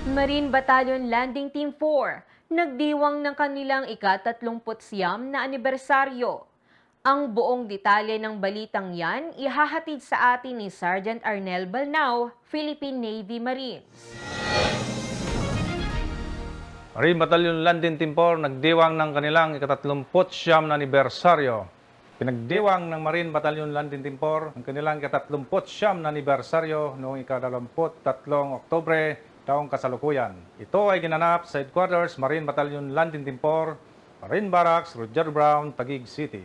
Marine Battalion Landing Team 4, nagdiwang ng kanilang ika-39 na anibersaryo. Ang buong detalye ng balitang yan ihahatid sa atin ni Sergeant Arnel Balnao, Philippine Navy Marines. Marine Battalion Landing Team 4 nagdiwang ng kanilang ika-39 na anibersaryo. Pinagdiwang ng Marine Battalion Landing Team 4 ang kanilang ika-39 na anibersaryo noong ika-23 Oktubre taong kasalukuyan. Ito ay ginanap sa Headquarters Marine Battalion Landing Team 4, Marine Barracks, Roger Brown, Taguig City.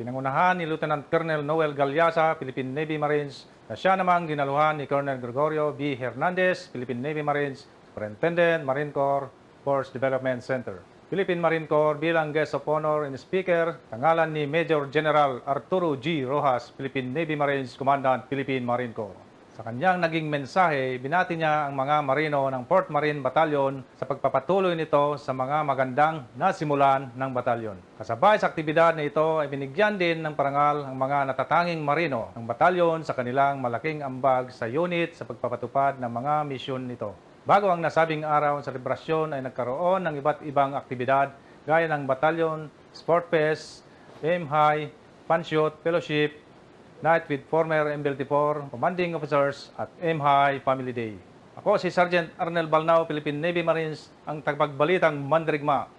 Pinangunahan ni Lieutenant Colonel Noel Galyasa, Philippine Navy Marines, na siya namang dinaluhan ni Colonel Gregorio B. Hernandez, Philippine Navy Marines, Superintendent, Marine Corps, Force Development Center. Philippine Marine Corps bilang guest of honor and speaker, tangalan ni Major General Arturo G. Rojas, Philippine Navy Marines, Commandant, Philippine Marine Corps. Sa kanyang naging mensahe, binati niya ang mga marino ng 4th Marine Battalion sa pagpapatuloy nito sa mga magandang nasimulan ng batalyon. Kasabay sa aktibidad na ito ay binigyan din ng parangal ang mga natatanging marino ng batalyon sa kanilang malaking ambag sa unit sa pagpapatupad ng mga misyon nito. Bago ang nasabing araw sa selebrasyon ay nagkaroon ng iba't ibang aktibidad gaya ng batalyon, sport fest, aim high, panshoot, fellowship, night with former MBLT4, commanding officers at aim high family day. Ako si Sergeant Arnel Balnao, Philippine Navy Marines, ang tagbalitang Mandirigma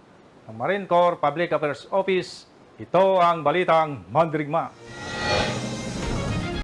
ng Marine Corps Public Affairs Office. Ito ang Balitang Mandirigma.